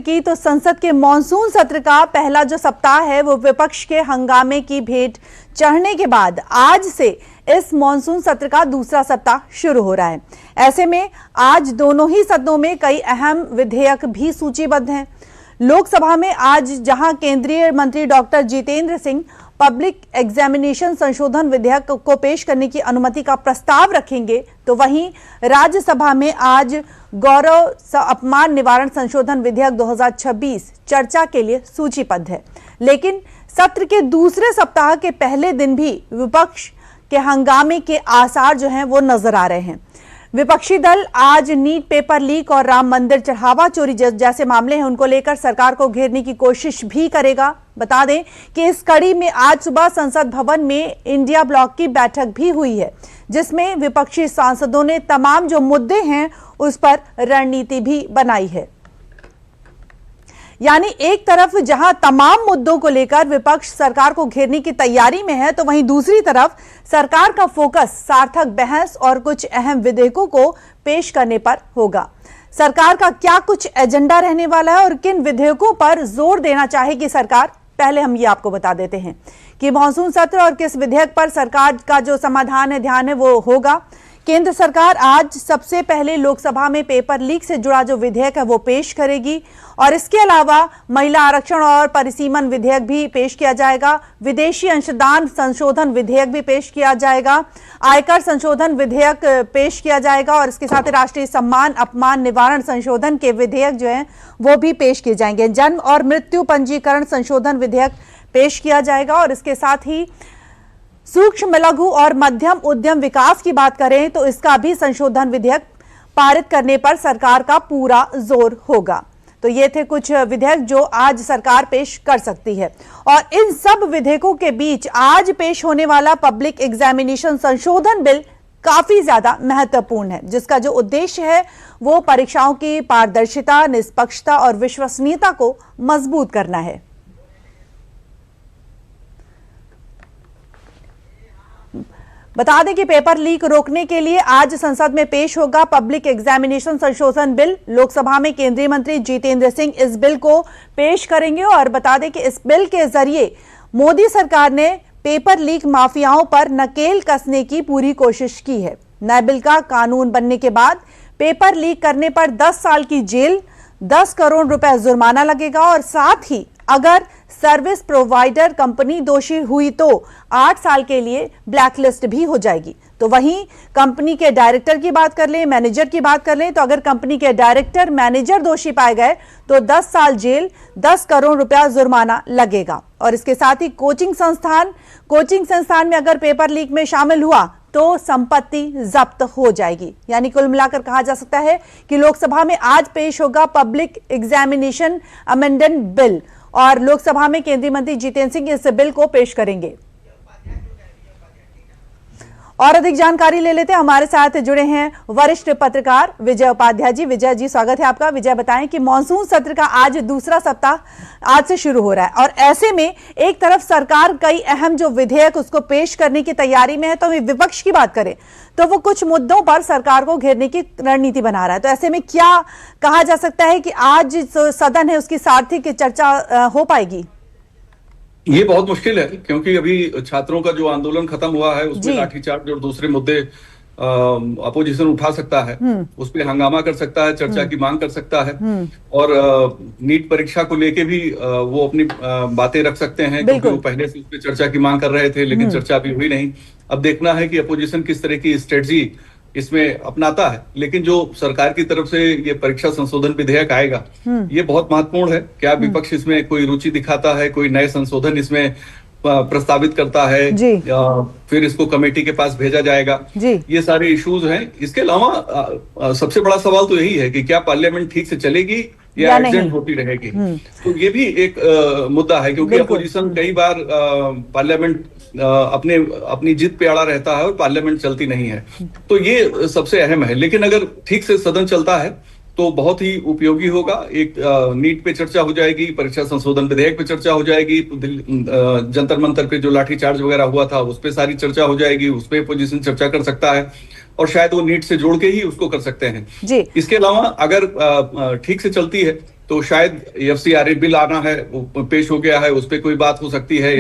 की तो संसद के मॉनसून सत्र का पहला जो सप्ताह है वो विपक्ष के हंगामे की भेंट चढ़ने के बाद आज से इस मॉनसून सत्र का दूसरा सप्ताह शुरू हो रहा है। ऐसे में आज दोनों ही सदनों में कई अहम विधेयक भी सूचीबद्ध हैं। लोकसभा में आज जहां केंद्रीय मंत्री doctor Jitendra Singh public examination संशोधन विधेयक को पेश करने की अनुमति का प्रस्ताव रखेंगे, तो वहीं राज्यसभा में आज गौरव अपमान निवारण संशोधन विधेयक 2026 चर्चा के लिए सूचीबद्ध है। लेकिन सत्र के दूसरे सप्ताह के पहले दिन भी विपक्ष के हंगामे के आसार जो हैं वो नजर आ रहे हैं। विपक्षी दल आज नीट पेपर लीक और राम मंदिर चढ़ावा चोरी जैसे मामले हैं उनको लेकर सरकार को घेरने की कोशिश भी करेगा। बता दें कि इस कड़ी में आज सुबह संसद भवन में इंडिया ब्लॉक की बैठक भी हुई है, जिसमें विपक्षी सांसदों ने तमाम जो मुद्दे हैं उस पर रणनीति भी बनाई है। यानी एक तरफ जहां तमाम मुद्दों को लेकर विपक्ष सरकार को घेरने की तैयारी में है, तो वहीं दूसरी तरफ सरकार का फोकस सार्थक बहस और कुछ अहम विधेयकों को पेश करने पर होगा। सरकार का क्या कुछ एजेंडा रहने वाला है और किन विधेयकों पर जोर देना चाहेगी सरकार, पहले हम ये आपको बता देते हैं कि मॉनसून सत्र और किस विधेयक पर सरकार का जो समाधान है, ध्यान है वो होगा। केंद्र सरकार आज सबसे पहले लोकसभा में पेपर लीक से जुड़ा जो विधेयक है वो पेश करेगी और इसके अलावा महिला आरक्षण और परिसीमन विधेयक भी पेश किया जाएगा। विदेशी अंशदान संशोधन विधेयक भी पेश किया जाएगा। आयकर संशोधन विधेयक पेश किया जाएगा और इसके साथ ही राष्ट्रीय सम्मान अपमान निवारण संशोधन के विधेयक जो है वो भी पेश किए जाएंगे। जन्म और मृत्यु पंजीकरण संशोधन विधेयक पेश किया जाएगा और इसके साथ ही सूक्ष्म लघु और मध्यम उद्यम विकास की बात करें तो इसका भी संशोधन विधेयक पारित करने पर सरकार का पूरा जोर होगा। तो ये थे कुछ विधेयक जो आज सरकार पेश कर सकती है और इन सब विधेयकों के बीच आज पेश होने वाला पब्लिक एग्जामिनेशन संशोधन बिल काफी ज्यादा महत्वपूर्ण है, जिसका जो उद्देश्य है वो परीक्षाओं की पारदर्शिता, निष्पक्षता और विश्वसनीयता को मजबूत करना है। बता दें कि पेपर लीक रोकने के लिए आज संसद में पेश होगा पब्लिक एग्जामिनेशन संशोधन बिल। लोकसभा में केंद्रीय मंत्री जितेंद्र सिंह इस बिल को पेश करेंगे और बता दें कि इस बिल के जरिए मोदी सरकार ने पेपर लीक माफियाओं पर नकेल कसने की पूरी कोशिश की है। नए बिल का कानून बनने के बाद पेपर लीक करने पर 10 साल की जेल, 10 करोड़ रुपए जुर्माना लगेगा और साथ ही अगर सर्विस प्रोवाइडर कंपनी दोषी हुई तो 8 साल के लिए ब्लैकलिस्ट भी हो जाएगी। तो वहीं कंपनी के डायरेक्टर की बात कर लें, मैनेजर की बात कर लें, तो अगर कंपनी के डायरेक्टर, मैनेजर दोषी पाए गए तो 10 साल जेल, 10 करोड़ रुपया जुर्माना लगेगा। और इसके साथ ही कोचिंग संस्थान में अगर पेपर लीक में शामिल हुआ तो संपत्ति जब्त हो जाएगी। यानी कुल मिलाकर कहा जा सकता है कि लोकसभा में आज पेश होगा पब्लिक एग्जामिनेशन अमेंडमेंट बिल और लोकसभा में केंद्रीय मंत्री जितेंद्र सिंह इस बिल को पेश करेंगे। और अधिक जानकारी ले लेते हैं, हमारे साथ जुड़े हैं वरिष्ठ पत्रकार विजय उपाध्याय जी। विजय जी, स्वागत है आपका। विजय, बताएं कि मॉनसून सत्र का आज दूसरा सप्ताह आज से शुरू हो रहा है और ऐसे में एक तरफ सरकार कई अहम जो विधेयक उसको पेश करने की तैयारी में है, तो विपक्ष की बात करें तो वो कुछ मुद्दों पर सरकार को घेरने की रणनीति बना रहा है। तो ऐसे में क्या कहा जा सकता है कि आज जो सदन है उसकी सार्थक चर्चा हो पाएगी? ये बहुत मुश्किल है, क्योंकि अभी छात्रों का जो आंदोलन खत्म हुआ है उसमें लाठीचार्ज और दूसरे मुद्दे अपोजिशन उठा सकता है, उस पर हंगामा कर सकता है, चर्चा की मांग कर सकता है और नीट परीक्षा को लेके भी वो अपनी बातें रख सकते हैं, क्योंकि वो पहले से उस पर चर्चा की मांग कर रहे थे लेकिन चर्चा अभी हुई नहीं। अब देखना है कि अपोजिशन किस तरह की स्ट्रेटजी इसमें अपनाता है। लेकिन जो सरकार की तरफ से ये परीक्षा संशोधन विधेयक आएगा ये बहुत महत्वपूर्ण है। क्या विपक्ष इसमें कोई रुचि दिखाता है, कोई नए संशोधन इसमें प्रस्तावित करता है, फिर इसको कमेटी के पास भेजा जाएगा, ये सारे इश्यूज हैं। इसके अलावा सबसे बड़ा सवाल तो यही है कि क्या पार्लियामेंट ठीक से चलेगी या एडजस्ट होती रहेगी। तो ये भी एक मुद्दा है, क्योंकि अपोजिशन कई बार पार्लियामेंट अपनी जिद पे अड़ा रहता है और पार्लियामेंट चलती नहीं है। तो ये सबसे अहम है। लेकिन अगर ठीक से सदन चलता है तो बहुत ही उपयोगी होगा। एक नीट पे चर्चा हो जाएगी, परीक्षा संशोधन विधेयक पे चर्चा हो जाएगी, जंतर मंतर पे जो लाठीचार्ज वगैरह हुआ था उस पे सारी चर्चा हो जाएगी, उस पे अपोजिशन चर्चा कर सकता है और शायद वो नीट से जोड़ के ही उसको कर सकते हैं जी। इसके अलावा अगर ठीक से चलती है तो शायद एफसीआरए बिल आना है, वो पेश हो गया है, उस पर कोई बात हो सकती है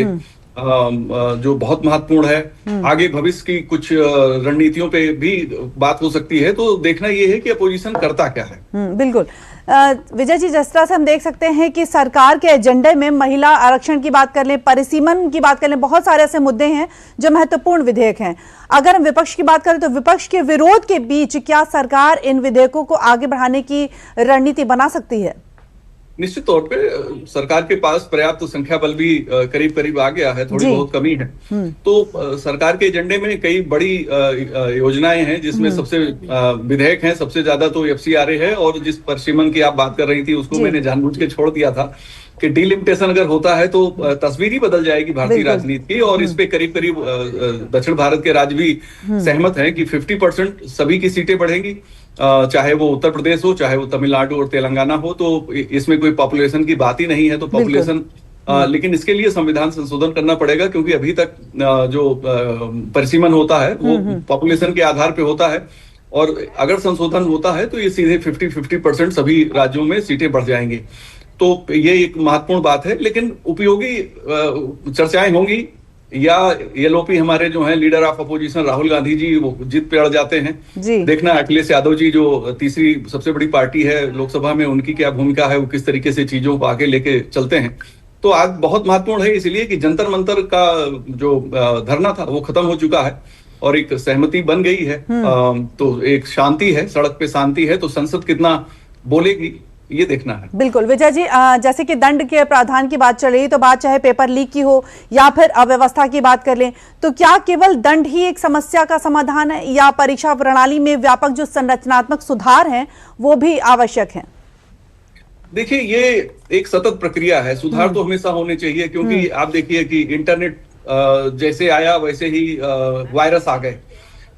जो बहुत महत्वपूर्ण है। आगे भविष्य की कुछ रणनीतियों पे भी बात हो सकती है। तो देखना ये है कि अपोजिशन करता क्या है। बिल्कुल विजय जी, जिस तरह से हम देख सकते हैं कि सरकार के एजेंडे में महिला आरक्षण की बात कर लें, परिसीमन की बात कर लें, बहुत सारे ऐसे मुद्दे हैं जो महत्वपूर्ण विधेयक हैं। अगर हम विपक्ष की बात करें तो विपक्ष के विरोध के बीच क्या सरकार इन विधेयकों को आगे बढ़ाने की रणनीति बना सकती है? निश्चित तौर पे सरकार के पास पर्याप्त संख्या बल भी करीब करीब आ गया है, थोड़ी बहुत कमी है। तो सरकार के एजेंडे में कई बड़ी योजनाएं हैं, जिसमें सबसे विधेयक हैं, सबसे ज्यादा तो एफसीआरए है। और जिस परिसीमन की आप बात कर रही थी उसको मैंने जानबूझ के छोड़ दिया था कि डिलिमिटेशन अगर होता है तो तस्वीर ही बदल जाएगी भारतीय राजनीति की। और इस पे करीब करीब दक्षिण भारत के राज्य भी सहमत हैं कि 50% सभी की सीटें बढ़ेंगी, चाहे वो उत्तर प्रदेश हो, चाहे वो तमिलनाडु और तेलंगाना हो। तो इसमें कोई पॉपुलेशन की बात ही नहीं है। तो पॉपुलेशन लेकिन इसके लिए संविधान संशोधन करना पड़ेगा, क्योंकि अभी तक जो परिसीमन होता है वो पॉपुलेशन के आधार पे होता है। और अगर संशोधन होता है तो ये सीधे 50% सभी राज्यों में सीटें बढ़ जाएंगी। तो ये एक महत्वपूर्ण बात है। लेकिन उपयोगी चर्चाएं होंगी या एलओपी हमारे जो हैं leader of opposition Rahul Gandhi ji वो जीत पे अड़ जाते हैं। देखना अखिलेश यादव जी जो तीसरी सबसे बड़ी पार्टी है लोकसभा में, उनकी क्या भूमिका है, वो किस तरीके से चीजों को आगे लेके चलते हैं। तो आज बहुत महत्वपूर्ण है इसलिए कि जंतर मंतर का जो धरना था वो खत्म हो चुका है और एक सहमति बन गई है। तो एक शांति है, सड़क पे शांति है। तो संसद कितना बोलेगी ये देखना है। बिल्कुल विजय जी, जैसे कि दंड के प्रावधान की बात चल रही है, तो बात चाहे पेपर लीक की हो या फिर अव्यवस्था की बात कर लें, तो क्या केवल दंड ही एक समस्या का समाधान है या परीक्षा प्रणाली में व्यापक जो संरचनात्मक सुधार हैं वो भी आवश्यक हैं? देखिए, ये एक सतत प्रक्रिया है। सुधार तो हमेशा होने चाहिए, क्योंकि आप देखिए कि इंटरनेट जैसे आया वैसे ही वायरस आ गए,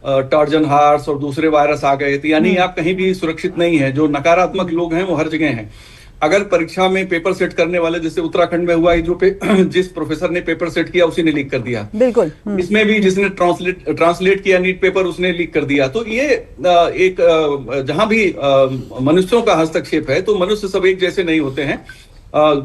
टॉर्जन हॉर्स और दूसरे वायरस आ गए। तो यानी आप कहीं भी सुरक्षित नहीं है। जो नकारात्मक लोग हैं वो हर जगह हैं। अगर परीक्षा में पेपर सेट करने वाले, जैसे उत्तराखंड में हुआ, जिस प्रोफेसर ने पेपर सेट किया उसी ने लीक कर दिया। बिल्कुल। इसमें भी जिसने ट्रांसलेट किया नीट पेपर उसने लीक कर दिया। तो ये एक जहां भी मनुष्यों का हस्तक्षेप है, तो मनुष्य सब एक जैसे नहीं होते हैं।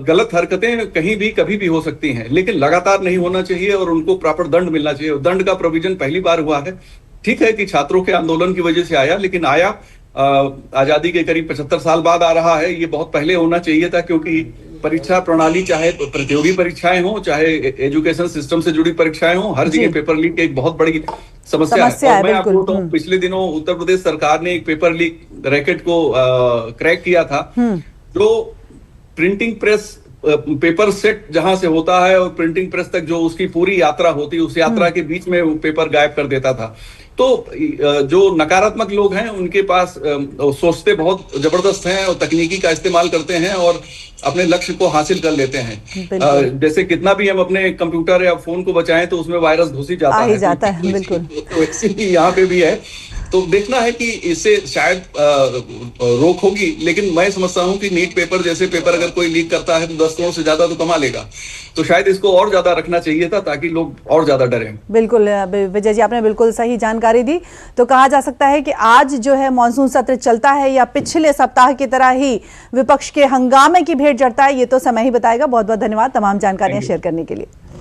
गलत हरकतें कहीं भी कभी भी हो सकती हैं, लेकिन लगातार नहीं होना चाहिए और उनको प्रॉपर दंड मिलना चाहिए। दंड का प्रोविजन पहली बार हुआ है। ठीक है कि छात्रों के आंदोलन की वजह से आया, लेकिन आया आजादी के करीब 75 साल बाद आ रहा है। ये बहुत पहले होना चाहिए था, क्योंकि परीक्षा प्रणाली, चाहे प्रतियोगी परीक्षाएं हो, चाहे एजुकेशन सिस्टम से जुड़ी परीक्षाएं हो, हर जगह पेपर लीक एक बहुत बड़ी समस्या है। और मैं आपको बताऊं, पिछले दिनों उत्तर प्रदेश सरकार ने एक पेपर लीक रैकेट को क्रैक किया था। जो प्रिंटिंग प्रेस पेपर सेट जहां से होता है और प्रिंटिंग प्रेस तक जो उसकी पूरी यात्रा होती है, उस यात्रा के बीच में वो पेपर गायब कर देता था। तो जो नकारात्मक लोग हैं उनके पास सोचते बहुत जबरदस्त हैं और तकनीकी का इस्तेमाल करते हैं और अपने लक्ष्य को हासिल कर लेते हैं। जैसे कितना भी हम अपने कंप्यूटर या फोन को बचाएं तो उसमें वायरस घुस ही जाता है। बिल्कुल। तो इसीलिए यहाँ पे भी है। तो देखना है कि इससे शायद रोक होगी। लेकिन मैं समझता हूं कि नीट पेपर जैसे पेपर अगर कोई लीक करता है तो 10 करोड़ से ज्यादा तो कमा लेगा। तो शायद इसको और ज्यादा रखना चाहिए था, ताकि लोग और ज्यादा डरें। बिल्कुल विजय जी, आपने बिल्कुल सही जानकारी दी। तो कहा जा सकता है कि आज जो है मॉनसून सत्र चलता है या पिछले सप्ताह की तरह ही विपक्ष के हंगामे की भेंट चढ़ता है, ये तो समय ही बताएगा। बहुत बहुत धन्यवाद तमाम जानकारियां शेयर करने के लिए।